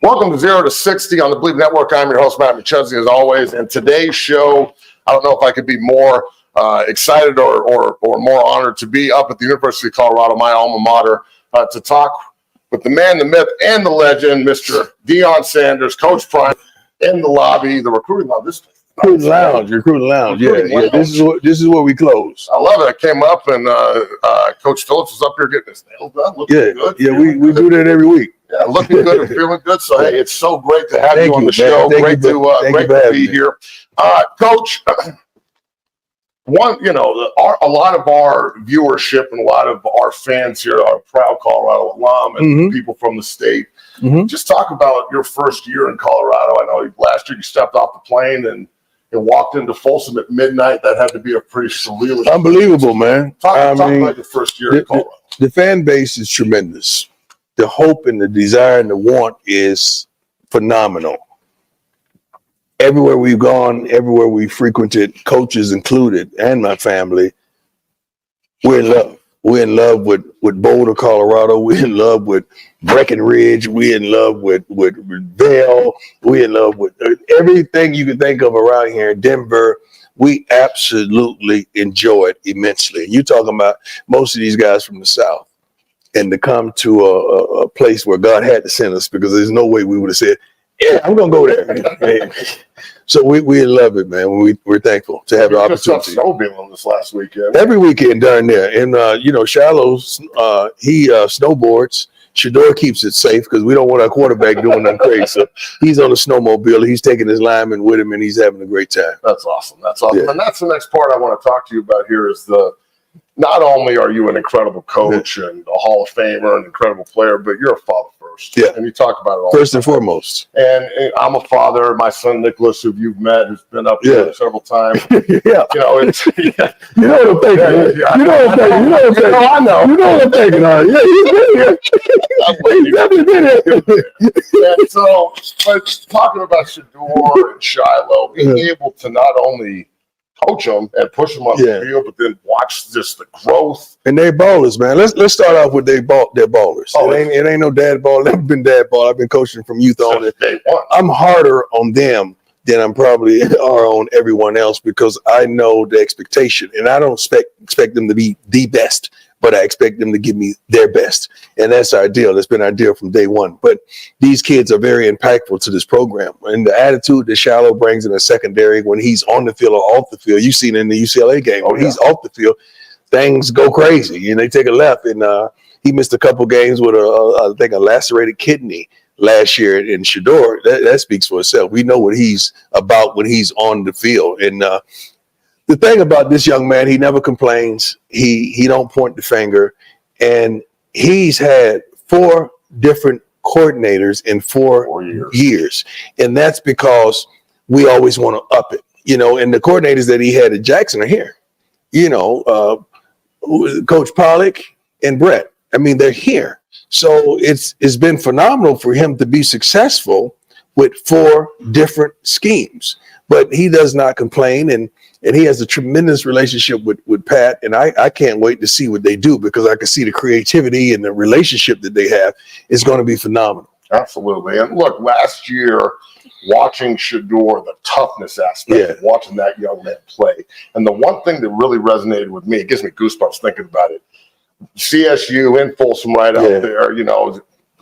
Welcome to 0 to 60 on the Believe Network. I'm your host, Matt McChesney, as always. And today's show, I don't know if I could be more excited or more honored to be up at the University of Colorado, my alma mater, to talk with the man, the myth, and the legend, Mr. Deion Sanders, Coach Prime, in the lobby, the recruiting lobby. Recruiting lounge. Yeah. This is where we close. I love it. I came up and Coach Phillips was up here getting his nails done. Looking good. Yeah, we do that every week. Yeah, looking good and feeling good. So hey, it's so great to have you on the show. Great to be here, Coach. A lot of our viewership and a lot of our fans here are proud Colorado alum and people from the state. Just talk about your first year in Colorado. I know last year you stepped off the plane and walked into Folsom at midnight. That had to be a pretty surreal, unbelievable, man. Talk about your first year in Colorado. The fan base is tremendous. The hope and the desire and the want is phenomenal. Everywhere we've gone, everywhere we frequented, coaches included, and my family, we're in love. We're in love with Boulder, Colorado. We're in love with Breckenridge. We're in love with Vail. We're in love with everything you can think of around here in Denver. We absolutely enjoy it immensely. You're talking about most of these guys from the South. And to come to a place where God had to send us, because there's no way we would have said, yeah, I'm going to go there. So we love it, man. We're thankful to have the opportunity. Just snowmobiling this last weekend. Every weekend down there. And, Shallow, he snowboards. Shedeur keeps it safe because we don't want our quarterback doing nothing crazy. So he's on a snowmobile. He's taking his lineman with him, and he's having a great time. That's awesome. Yeah. And that's the next part I want to talk to you about here is not only are you an incredible coach and a Hall of Famer, an incredible player, but you're a father first. Yeah. And you talk about it all first and foremost. And I'm a father. My son, Nicholas, who you've met, who's been up here several times. Yeah. You know, it's... You know what I'm thinking. You know what I'm thinking. I know. You know what I'm thinking. Yeah, he's been here. He's definitely been here. And so, but talking about Shedeur and Shiloh, being able to not only coach them and push them up the field, but then watch just the growth. And they ballers, man. Let's start off with their ballers. It ain't no dad ball. Never been dad ball. I've been coaching from youth on it. I'm harder on them than I'm probably are on everyone else because I know the expectation, and I don't expect them to be the best, but I expect them to give me their best. And that's our deal. That's been our deal from day one. But these kids are very impactful to this program. And the attitude that Shiloh brings in the secondary when he's on the field or off the field, you've seen it in the UCLA game. When he's off the field, things go crazy. And they take a left. And he missed a couple games with, I think, a lacerated kidney last year. And Shedeur, that speaks for itself. We know what he's about when he's on the field. And the thing about this young man, he never complains. He don't point the finger, and he's had 4 different coordinators in 4 years, and that's because we always want to up it, And the coordinators that he had at Jackson are here, Coach Pollock and Brett. I mean, they're here, so it's been phenomenal for him to be successful with 4 different schemes. But he does not complain, and he has a tremendous relationship with Pat, and I can't wait to see what they do because I can see the creativity and the relationship that they have is going to be phenomenal. Absolutely. And look, last year, watching Shedeur, the toughness aspect of watching that young man play, and the one thing that really resonated with me, it gives me goosebumps thinking about it, CSU in Folsom right out there,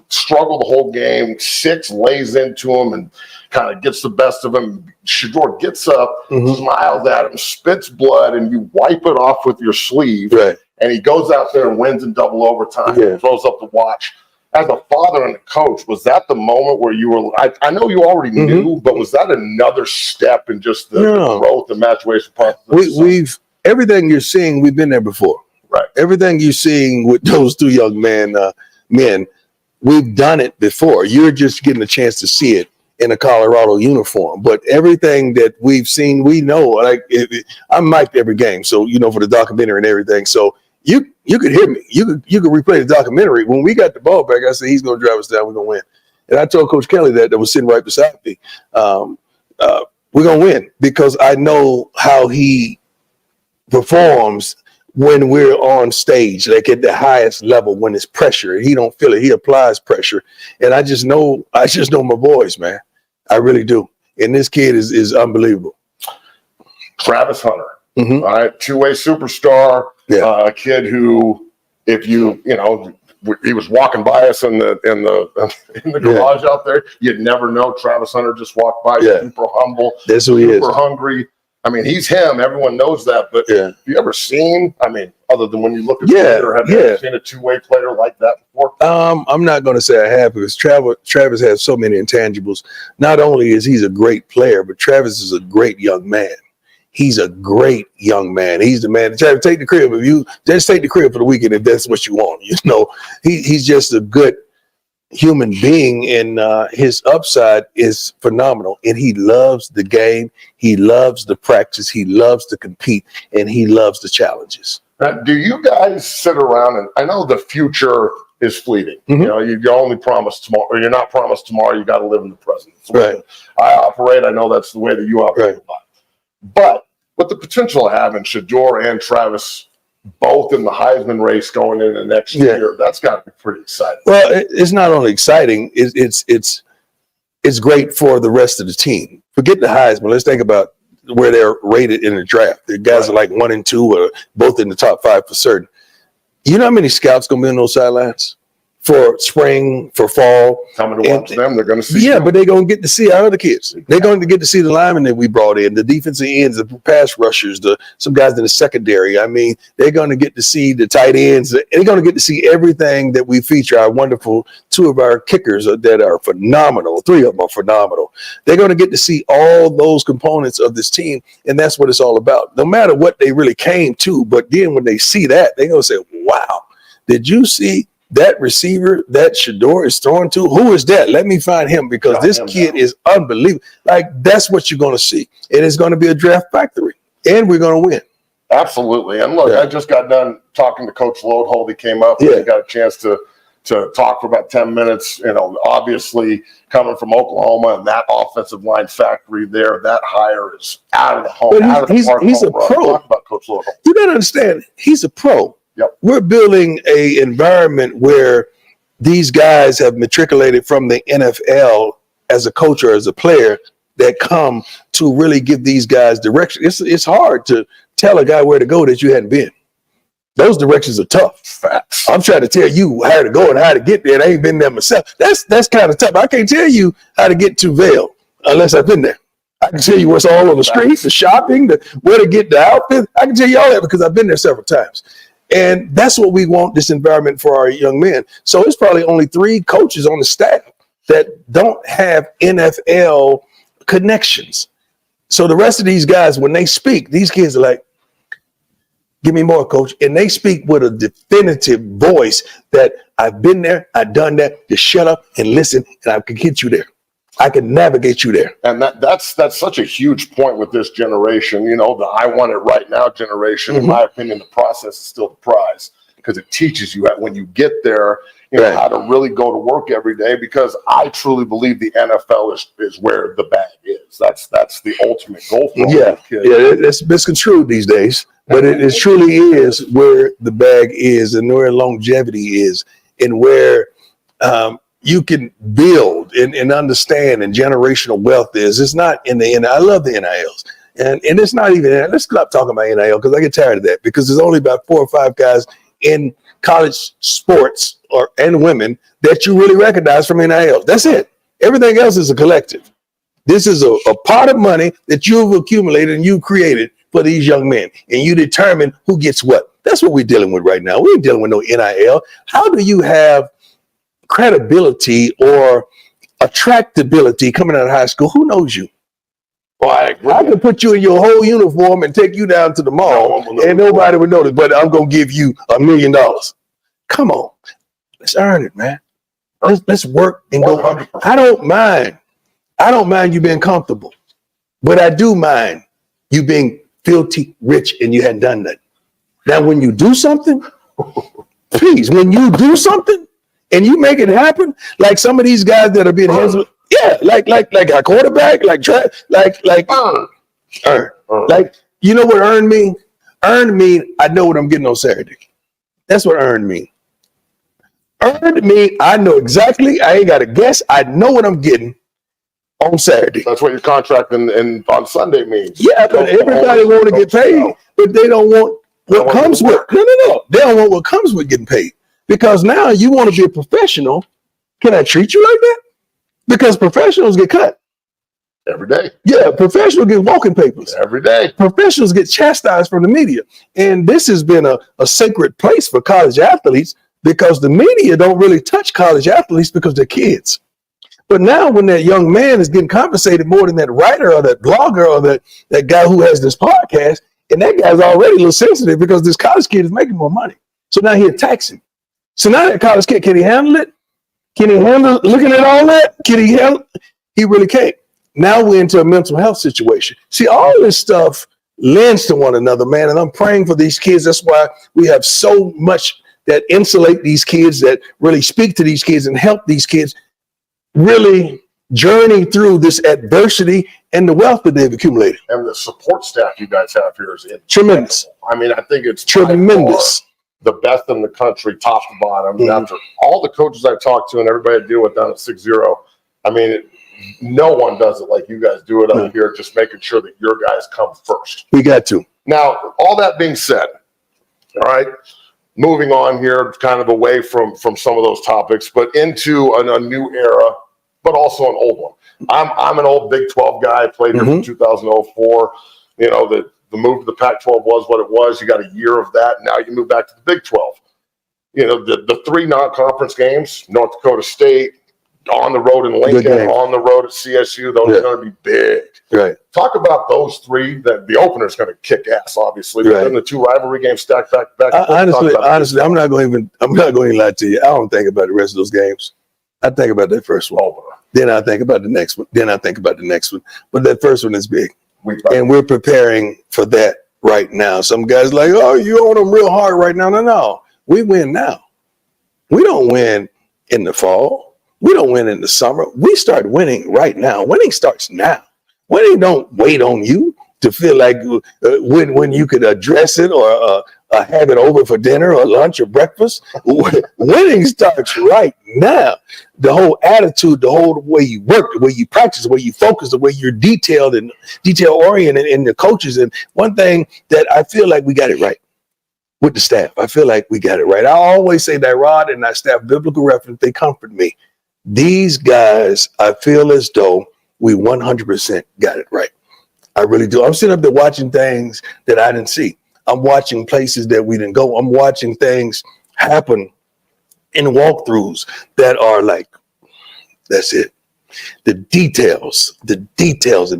struggled the whole game, 6 lays into him and kind of gets the best of him. Shedeur gets up, smiles at him, spits blood, and you wipe it off with your sleeve. Right. And he goes out there and wins in double overtime and throws up the watch. As a father and a coach, was that the moment where you were, I know you already knew, but was that another step in just the growth and maturation process? Everything you're seeing, we've been there before. Right. Everything you're seeing with those 2 young men, we've done it before. You're just getting a chance to see it in a Colorado uniform. But everything that we've seen, we know. Like I'm mic'd every game, so for the documentary and everything. So you could hear me. You could replay the documentary. When we got the ball back, I said he's going to drive us down. We're going to win. And I told Coach Kelly that was sitting right beside me. We're going to win because I know how he performs when we're on stage, like at the highest level, when it's pressure. He don't feel it. He applies pressure. And I just know my boys, man. I really do. And this kid is unbelievable. Travis Hunter, Mm-hmm. all right, two-way superstar, Yeah. a kid who, if you know, he was walking by us in the garage out there. You'd never know. Travis Hunter just walked by, super humble, That's who he is. super hungry. I mean, he's him. Everyone knows that. But have you ever seen? I mean, other than when you look at Twitter, have you ever seen a two-way player like that before? I'm not going to say I have, because Travis has so many intangibles. Not only is he a great player, but Travis is a great young man. He's a great young man. He's the man. Travis, take the crib. If you just take the crib for the weekend, if that's what you want, you know, he's just a good human being, and his upside is phenomenal. And he loves the game. He loves the practice. He loves to compete, and he loves the challenges. Now, do you guys sit around and I know the future is fleeting. Mm-hmm. You know, you're only promised tomorrow, or you're not promised tomorrow. You got to live in the present. Right. I operate. I know that's the way that you operate. Right. But with the potential of having Shedeur and Travis both in the Heisman race going into next year, that's got to be pretty exciting. Well, it's not only exciting; it's great for the rest of the team. Forget the Heisman. Let's think about where they're rated in the draft. The guys are like 1 and 2, or both in the top 5 for certain. You know how many scouts gonna be on those sidelines for spring, for fall? Coming to watch them, they're going to see. Yeah, but they're going to get to see our other kids. They're going to get to see the linemen that we brought in, the defensive ends, the pass rushers, some guys in the secondary. I mean, they're going to get to see the tight ends. They're going to get to see everything that we feature. Our wonderful 2 of our kickers that are phenomenal. 3 of them are phenomenal. They're going to get to see all those components of this team, and that's what it's all about. No matter what they really came to, but then when they see that, they're going to say, wow, did you see that receiver that Shedeur is throwing to? Who is that? Let me find him, because this kid is unbelievable. Like, that's what you're going to see. And it's going to be a draft factory, and we're going to win. Absolutely. And look, I just got done talking to Coach Lodehold. He came up and got a chance to talk for about 10 minutes. You know, obviously coming from Oklahoma and that offensive line factory there, that hire is out of the home. But he's a pro. Talk about Coach Lodehold. You got to understand, he's a pro. Yep. We're building an environment where these guys have matriculated from the NFL as a coach or as a player that come to really give these guys direction. It's hard to tell a guy where to go that you hadn't been. Those directions are tough. Facts. I'm trying to tell you how to go and how to get there. I ain't been there myself. That's kind of tough. I can't tell you how to get to Vail unless I've been there. I can tell you what's all on the streets, the shopping, where to get the outfit. I can tell you all that because I've been there several times. And that's what we want this environment for our young men. So it's probably only 3 coaches on the staff that don't have NFL connections. So the rest of these guys, when they speak, these kids are like, give me more, coach. And they speak with a definitive voice that I've been there, I've done that. Just shut up and listen, and I can get you there. I can navigate you there. And that's such a huge point with this generation. You know, the I want it right now generation. In my opinion, the process is still the prize, because it teaches you when you get there, you know, how to really go to work every day. Because I truly believe the NFL is where the bag is. That's the ultimate goal for all these kids. Yeah, it's misconstrued these days, but it truly is where the bag is, and where longevity is, and where you can build and understand, and generational wealth is. It's not in the NIL. I love the NILs. And it's not even, let's stop talking about NIL, because I get tired of that, because there's only about 4 or 5 guys in college sports and women that you really recognize from NIL. That's it. Everything else is a collective. This is a pot of money that you've accumulated and you've created for these young men, and you determine who gets what. That's what we're dealing with right now. We ain't dealing with no NIL. How do you have credibility or attractability coming out of high school? Who knows you? Well, I agree. I can put you in your whole uniform and take you down to the mall, and nobody would notice, but I'm going to give you $1 million. Come on. Let's earn it, man. Let's work and go. 100%. I don't mind you being comfortable, but I do mind you being filthy rich and you hadn't done nothing. Now, when you do something, please, when you do something and you make it happen, like some of these guys that are being handsome, like a quarterback, like you know what earn mean? Earned mean I know what I'm getting on Saturday. That's what earned mean. Earned mean I know exactly. I ain't got to guess. I know what I'm getting on Saturday. That's what your contract and on Sunday means. Yeah, but everybody want to get paid, but they don't want what comes with. No. They don't want what comes with getting paid. Because now you want to be a professional. Can I treat you like that? Because professionals get cut. Every day. Yeah, professionals get walking papers. Every day. Professionals get chastised from the media. And this has been a sacred place for college athletes because the media don't really touch college athletes because they're kids. But now when that young man is getting compensated more than that writer or that blogger or that guy who has this podcast, and that guy's already a little sensitive because this college kid is making more money. So now he attacks him. So now that college kid, can he handle it? Can he handle looking at all that? Can he handle it? He really can't. Now we're into a mental health situation. See, all this stuff lends to one another, man. And I'm praying for these kids. That's why we have so much that insulate these kids, that really speak to these kids and help these kids really journey through this adversity and the wealth that they've accumulated. And the support staff you guys have here is tremendous. I mean, I think it's tremendous. The best in the country, top to bottom. Mm-hmm. After all the coaches I've talked to and everybody I deal with down at 6-0, I mean, no one does it like you guys do it up here, just making sure that your guys come first. We got to. Now, all that being said, all right, moving on here, kind of away from some of those topics, but into a new era, but also an old one. I'm an old Big 12 guy. I played here from 2004. You know, the move to the Pac-12 was what it was. You got a year of that. Now you move back to the Big 12. You know, the three non-conference games, North Dakota State, on the road in Lincoln, on the road at CSU, those are going to be big. Right. Talk about those three. That the opener is going to kick ass, obviously. But then the two rivalry games stacked back. Honestly, I'm not going to lie to you. I don't think about the rest of those games. I think about that first one. Then I think about the next one. Then I think about the next one. But that first one is big, and we're preparing for that right now. Some guys like, oh, you on them real hard right now. No, we win now. We don't win in the fall. We don't win in the summer. We start winning right now. Winning starts now. Winning don't wait on you to feel like when you could address it or have it over for dinner or lunch or breakfast. Winning starts right now. The whole attitude, the whole way you work, the way you practice, the way you focus, the way you're detailed and detail oriented in the coaches. And one thing that I feel like we got it right with the staff. I feel like we got it right. I always say that Rod and our staff, biblical reference, they comfort me. These guys, I feel as though we 100% got it right. I really do. I'm sitting up there watching things that I didn't see. I'm watching places that we didn't go. I'm watching things happen in walkthroughs that are like, that's it. The details and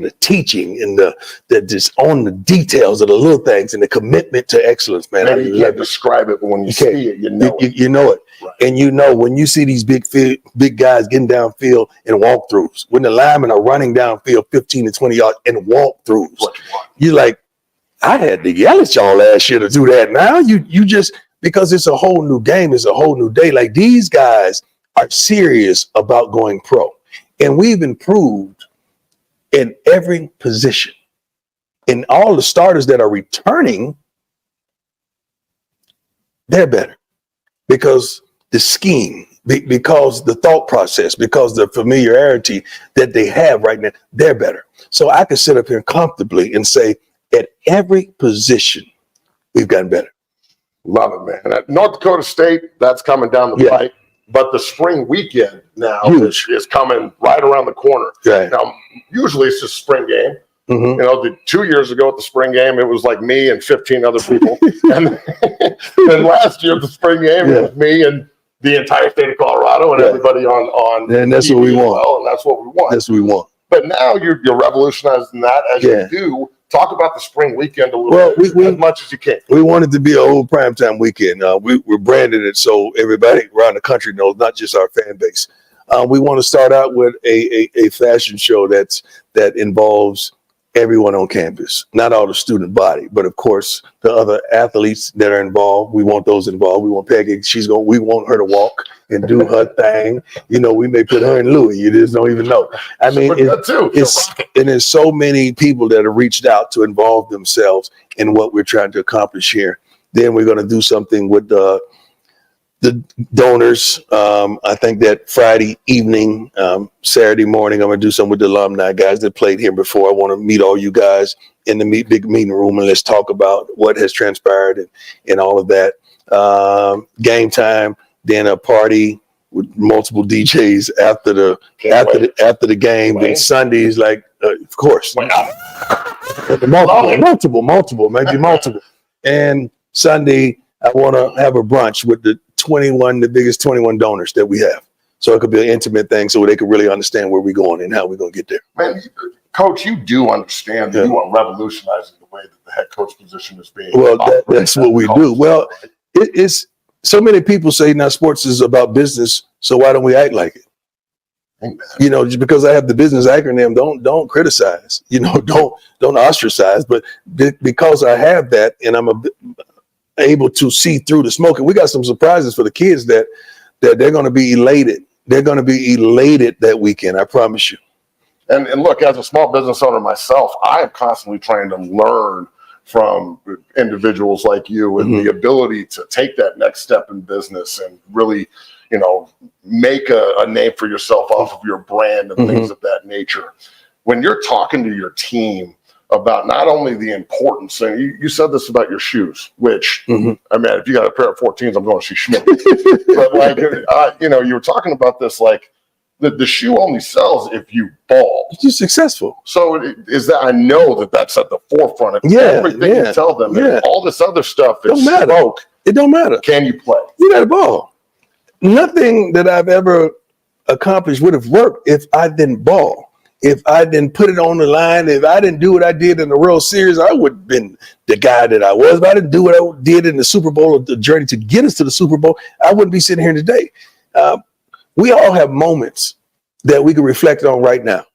the teaching and the just on the details of the little things and the commitment to excellence, man. Maybe you can't describe it, but when you see it, you know it. You know it. Right. And you know, when you see these big guys getting downfield in walkthroughs, when the linemen are running downfield 15 to 20 yards in walkthroughs, you're like, I had to yell at y'all last year to do that. Now you just, because it's a whole new game, it's a whole new day. Like, these guys are serious about going pro. And we've improved in every position. And all the starters that are returning, they're better. Because the scheme, because the thought process, because the familiarity that they have right now, they're better. So I can sit up here comfortably and say, at every position, we've gotten better. Love it, man. At North Dakota State, that's coming down the pipe. But the spring weekend now is coming right around the corner. Right. Now, usually it's just a spring game. You know, 2 years ago at the spring game, it was like me and 15 other people. And then last year at the spring game, it was me and the entire state of Colorado and everybody on and that's TV what we want. Well, and that's what we want. That's what we want. But now you're revolutionizing that as you do. Talk about the spring weekend a little bit, as much as you can. We want it to be a whole primetime weekend. We're branding it so everybody around the country knows, not just our fan base. We want to start out with a fashion show that involves everyone on campus, not all the student body, but of course the other athletes that are involved. We want those involved. We want Peggy. We want her to walk and do her thing. You know, we may put her in Louis. You just don't even know. I mean, there's so many people that have reached out to involve themselves in what we're trying to accomplish here. Then we're going to do something with the donors. I think that Friday evening, Saturday morning, I'm going to do something with the alumni guys that played here before. I want to meet all you guys in the big meeting room and let's talk about what has transpired and all of that. Game time, then a party with multiple DJs after the game. Then Sundays, like of course, multiple, maybe multiple. And Sunday, I want to have a brunch with the biggest 21 donors that we have. So it could be an intimate thing so they could really understand where we're going and how we're going to get there. Man, Coach, you do understand that you are revolutionizing the way that the head coach position is being. Well, that's what we do. Well, it's so many people say now sports is about business, so why don't we act like it? Amen. You know, just because I have the business acronym, don't criticize. You know, don't ostracize. But because I have that and I'm able to see through the smoke, and we got some surprises for the kids that they're going to be elated. They're going to be elated that weekend. I promise you. And look, as a small business owner myself, I am constantly trying to learn from individuals like you and the ability to take that next step in business and really, you know, make a name for yourself off of your brand and things of that nature. When you're talking to your team about not only the importance, and you said this about your shoes, which, I mean, if you got a pair of 14s, I'm going to see Schmidt. But like, you know, you were talking about this, like the shoe only sells if you ball. You're successful. So is that, I know that that's at the forefront of everything you tell them. And all this other stuff, it's smoke. It don't matter. Can you play? You got to ball. Nothing that I've ever accomplished would have worked if I didn't ball. If I didn't put it on the line, if I didn't do what I did in the World Series, I would have been the guy that I was. If I didn't do what I did in the Super Bowl, or the journey to get us to the Super Bowl, I wouldn't be sitting here today. We all have moments that we can reflect on right now.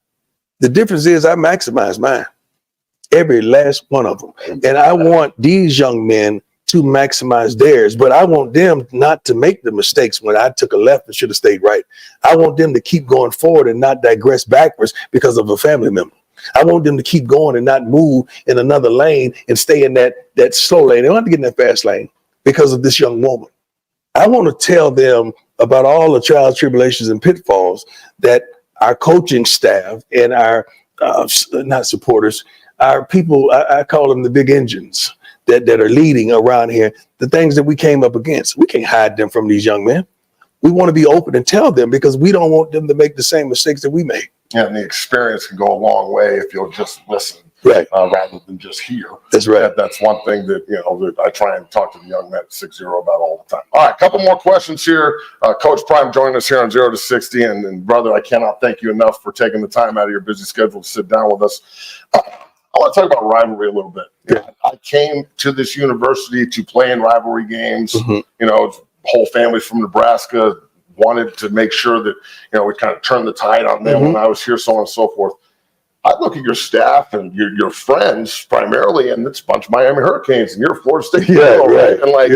The difference is I maximize mine, every last one of them. And I want these young men to maximize theirs, but I want them not to make the mistakes when I took a left and should have stayed right. I want them to keep going forward and not digress backwards because of a family member. I want them to keep going and not move in another lane and stay in that slow lane. They don't have to get in that fast lane because of this young woman. I want to tell them about all the trials, tribulations, and pitfalls that our coaching staff and our not supporters, our people, I call them the big engines that are leading around here, the things that we came up against. We can't hide them from these young men. We want to be open and tell them because we don't want them to make the same mistakes that we made. Yeah, and the experience can go a long way if you'll just listen. Right. Rather than just hear. That's right. That's one thing that, you know, that I try and talk to the young men at 6-0 about all the time. All right, a couple more questions here. Coach Prime joining us here on 0 to 60. And brother, I cannot thank you enough for taking the time out of your busy schedule to sit down with us. I want to talk about rivalry a little bit. Yeah. I came to this university to play in rivalry games. You know, whole families from Nebraska wanted to make sure that, you know, we kind of turned the tide on them when I was here, so on and so forth. I look at your staff and your friends primarily, and it's a bunch of Miami Hurricanes, and you're Florida State. Right? And like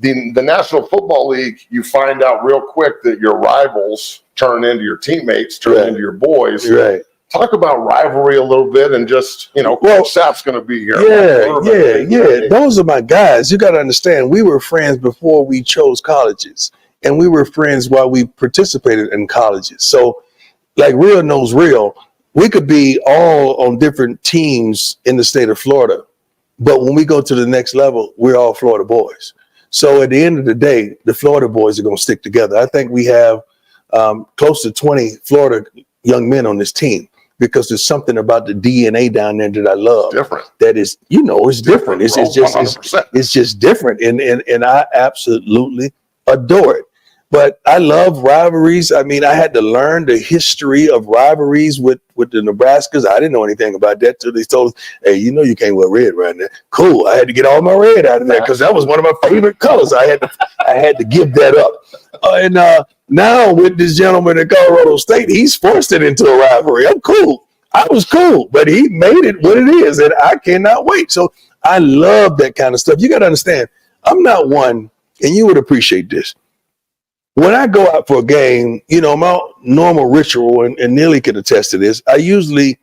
the National Football League, you find out real quick that your rivals turn into your teammates, turn into your boys. Right. Talk about rivalry a little bit and just, you know, Coach Sapp's going to be here. Yeah. Those are my guys. You got to understand, we were friends before we chose colleges, and we were friends while we participated in colleges. So, like real knows real, we could be all on different teams in the state of Florida, but when we go to the next level, we're all Florida boys. So at the end of the day, the Florida boys are going to stick together. I think we have close to 20 Florida young men on this team, because there's something about the DNA down there that I love. Different. That is, you know, it's different. It's just different. And I absolutely adore it. But I love rivalries. I mean, I had to learn the history of rivalries with the Nebraskas. I didn't know anything about that till they told us, hey, you know, you can't wear red right now. Cool. I had to get all my red out of there because that was one of my favorite colors. I had to give that up. Now with this gentleman at Colorado State, he's forced it into a rivalry. I'm cool. I was cool, but he made it what it is, and I cannot wait. So I love that kind of stuff. You got to understand, I'm not one, and you would appreciate this. When I go out for a game, my normal ritual, and Neely can attest to this, I usually,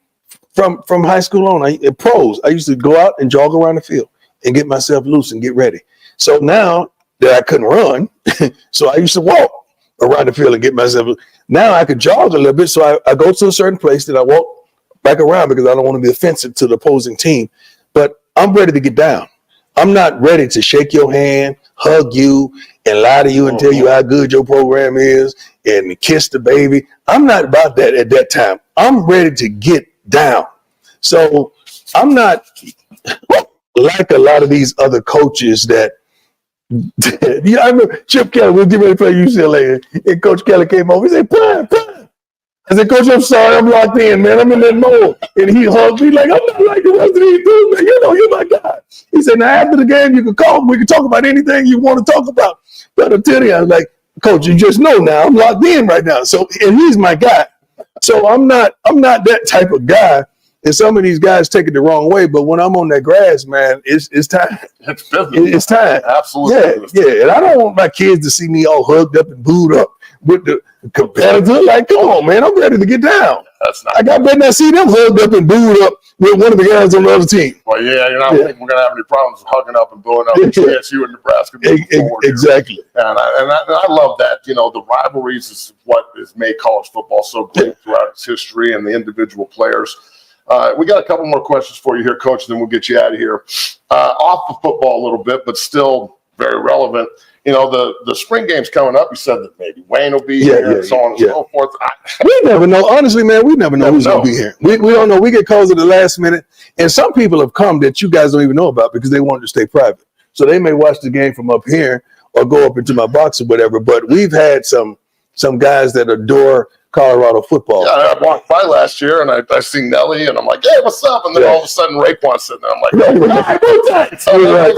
from high school on, pros, I used to go out and jog around the field and get myself loose and get ready. So now that I couldn't run, so I used to walk around the field and get myself loose. Now I could jog a little bit, so I go to a certain place that I walk back around because I don't want to be offensive to the opposing team. But I'm ready to get down. I'm not ready to shake your hand, hug you, and lie to you and tell you how good your program is and kiss the baby. I'm not about that at that time. I'm ready to get down. So I'm not like a lot of these other coaches that I remember Chip Kelly was getting ready to play UCLA, and Coach Kelly came over. He said, Prime. I said, Coach, I'm sorry, I'm locked in, man. I'm in that mode. And he hugged me like, I'm not like the rest of these dudes, man. You're my guy. He said, now after the game, you can call me. We can talk about anything you want to talk about. But I'm telling you, I was like, Coach, you just know now, I'm locked in right now. So, and he's my guy. So I'm not that type of guy. And some of these guys take it the wrong way, but when I'm on that grass, man, it's time. It's business. It's time. Absolutely. Yeah. And I don't want my kids to see me all hugged up and booed up with the competitor. Like, come on, man, I'm ready to get down. I better not see them hugged up and booed up with one of the guys on the other team. Well, yeah, I don't think we're going to have any problems hugging up and booing up TSU and Nebraska. Exactly. And I love that. The rivalries is what has made college football so great throughout its history, and the individual players. We got a couple more questions for you here, Coach, and then we'll get you out of here. Off of football a little bit, but still very relevant. The spring game's coming up. You said that maybe Wayne will be here and so on and so forth. We never know. Honestly, man, we never know who's going to be here. We don't know. We get calls at the last minute. And some people have come that you guys don't even know about because they wanted to stay private. So they may watch the game from up here or go up into my box or whatever. But we've had some guys that adore Colorado football. Yeah, I walked by last year and I seen Nelly and I'm like, hey, what's up? And then all of a sudden Raekwon's sitting there. I'm like,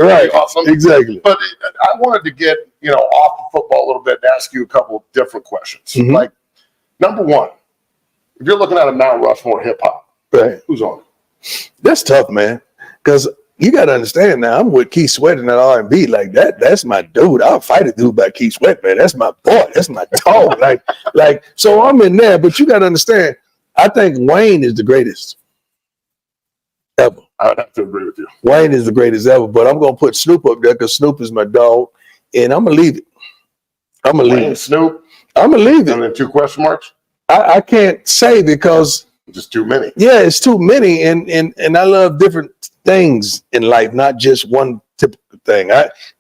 right. Awesome. Exactly. But I wanted to get, off of football a little bit and ask you a couple of different questions. Mm-hmm. Like, number one, if you're looking at a Mount Rushmore hip hop, right, who's on it? That's tough, man. Because you got to understand now, I'm with Keith Sweat in that R&B. Like that's my dude. I'll fight a dude by Keith Sweat, man. That's my boy. That's my dog. So I'm in there. But you got to understand, I think Wayne is the greatest ever. I would have to agree with you. Wayne is the greatest ever. But I'm going to put Snoop up there because Snoop is my dog. And I'm going to leave it. I'm going to leave it. Snoop? I'm going to leave it. And then 2 question marks? I can't say because just too many. Yeah, it's too many. And I love different things in life, not just one typical thing.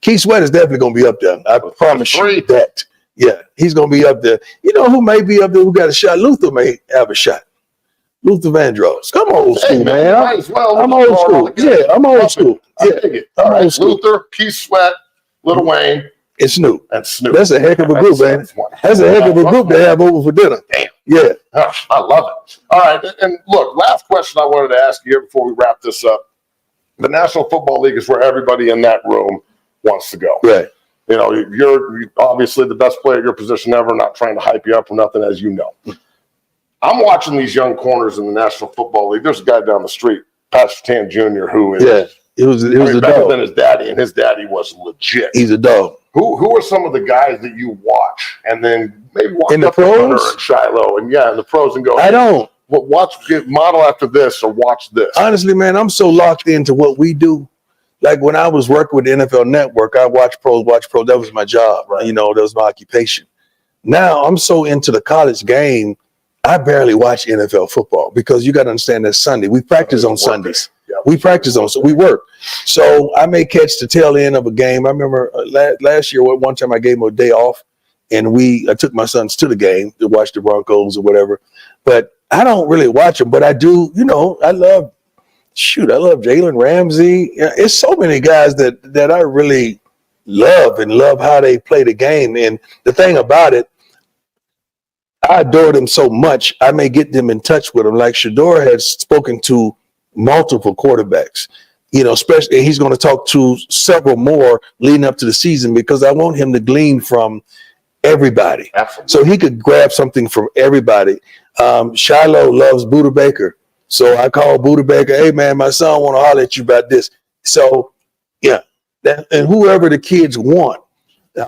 Keith Sweat is definitely going to be up there. I promise you that. Yeah, he's going to be up there. You know who may be up there who got a shot? Luther may have a shot. Luther Vandross. Come old school, man. I'm old school. Yeah, I'm old school. Yeah. All right, Luther, Keith Sweat, Lil Wayne. And Snoop. That's a heck of a group, man. That's a heck of a group to have over for dinner. Damn. Yeah. I love it. All right. And look, last question I wanted to ask you here before we wrap this up. The National Football League is where everybody in that room wants to go. Right. You're obviously the best player at your position ever, not trying to hype you up or nothing, as you know. I'm watching these young corners in the National Football League. There's a guy down the street, Patrick Tan Jr., who is it was a better dog than his daddy, and his daddy was legit. He's a dog. Who are some of the guys that you watch and then maybe watch in the pros and Shiloh and in the pros and go, I don't model after this or watch this. Honestly, man, I'm so locked into what we do. Like when I was working with the NFL Network, I watch pros. That was my job. Right. That was my occupation. Now I'm so into the college game, I barely watch NFL football because you got to understand that Sunday. We practice on Sundays. Yeah, we work. So I may catch the tail end of a game. I remember last year, one time I gave him a day off and I took my sons to the game to watch the Broncos or whatever. But I don't really watch them, but I do, I love Jalen Ramsey. It's so many guys that I really love and love how they play the game. And the thing about it, I adore them so much, I may get them in touch with them. Like Shedeur has spoken to multiple quarterbacks, especially he's going to talk to several more leading up to the season because I want him to glean from everybody. Absolutely. So he could grab something from everybody. Shiloh loves Buda Baker. So I called Buddha Baker, hey man, my son want to holler at you about this. So yeah, and whoever the kids want.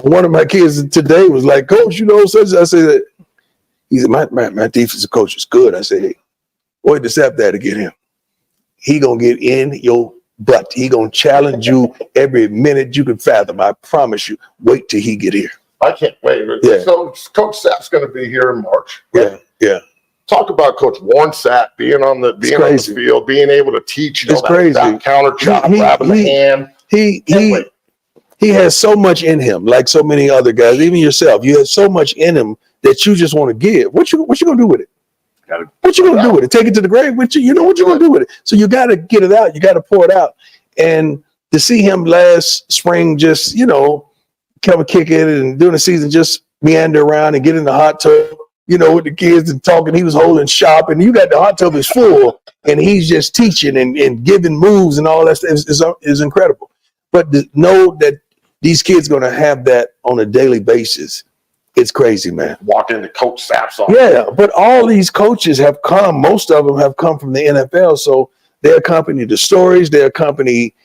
One of my kids today was like, Coach, such. I said, he said, my defensive coach is good. I said, hey, wait the step there to get him. He gonna get in your butt. He gonna challenge you every minute you can fathom. I promise you. Wait till he get here. I can't wait. Yeah. So Coach Sapp's going to be here in March. Right? Yeah. Talk about Coach Warren Sapp being on the field, being able to teach. It's crazy. That counter chop, grabbing the hand. He has so much in him, like so many other guys, even yourself. You have so much in him that you just want to give. What you gonna do with it? What you gonna do with it? Take it to the grave with you? You know what you gonna do with it? So you got to get it out. You got to pour it out. And to see him last spring, just come kick it, and during the season just meander around and get in the hot tub, with the kids and talking. He was holding shop, and you got the hot tub is full, and he's just teaching and giving moves and all that stuff is incredible. But to know that these kids going to have that on a daily basis, it's crazy, man. Walk into Coach Sapp's office. Yeah, but all these coaches have come. Most of them have come from the NFL, so they accompany the stories. They accompany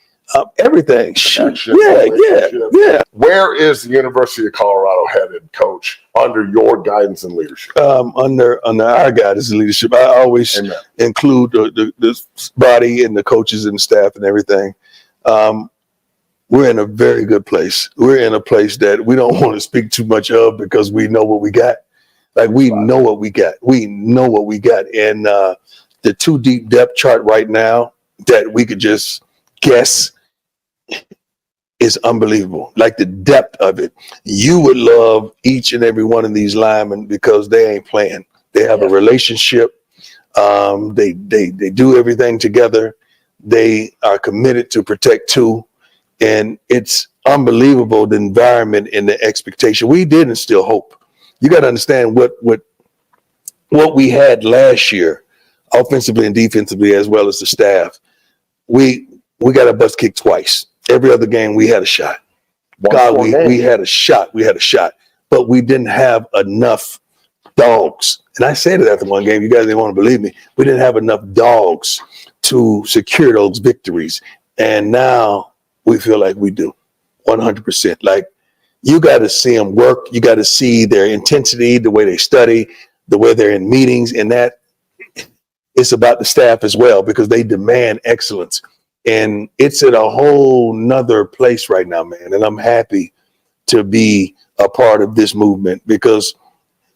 everything. Yeah. Where is the University of Colorado headed, Coach, under your guidance and leadership? Under our guidance and leadership, I always include the body and the coaches and the staff and everything. We're in a very good place. We're in a place that we don't want to speak too much of because we know what we got. Like we know what we got. We know what we got. And the 2 deep depth chart right now that we could just guess is unbelievable. Like the depth of it. You would love each and every one of these linemen because they ain't playing. They have a relationship. They do everything together. They are committed to protect two. And it's unbelievable, the environment and the expectation. We did instill hope. You got to understand what we had last year, offensively and defensively, as well as the staff. We got our butts kicked twice. Every other game, we had a shot. We had a shot. We had a shot. But we didn't have enough dogs. And I said it after one game. You guys didn't want to believe me. We didn't have enough dogs to secure those victories. And now we feel like we do 100%. Like you got to see them work. You got to see their intensity, the way they study, the way they're in meetings, and that it's about the staff as well because they demand excellence. And it's at a whole nother place right now, man. And I'm happy to be a part of this movement because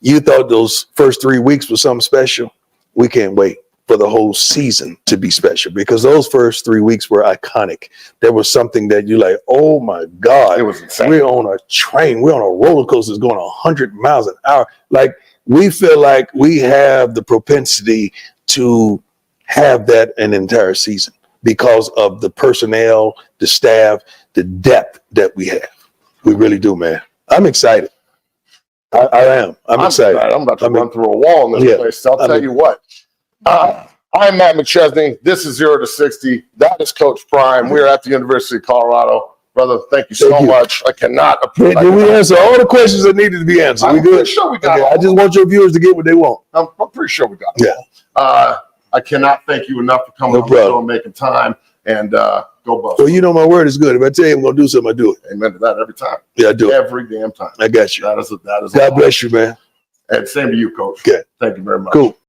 you thought those first 3 weeks was something special. We can't wait for the whole season to be special because those first 3 weeks were iconic. There was something that you're like, oh my God, it was insane. We're on a train. We're on a roller coaster that's going 100 miles an hour. Like we feel like we have the propensity to have that an entire season because of the personnel, the staff, the depth that we have. We really do, man. I'm excited. I am. I'm excited. I'm about to run through a wall in this place. I'll tell you what. I'm Matt McChesney. This is 0 to 60. That is Coach Prime. We're at the University of Colorado. Brother, thank you so much. I cannot appreciate. Did we answer all the questions that needed to be answered? We good? Sure we got. Okay, I just want your viewers to get what they want. I'm pretty sure we got. Yeah. I cannot thank you enough for coming on the show and making time. And go Buffs. Well, my word is good. If I tell you I'm going to do something, I do it. Amen to that every time. Yeah, I do. Every damn time. I got you. That is. God bless you, man. And same to you, Coach. Okay. Thank you very much. Cool.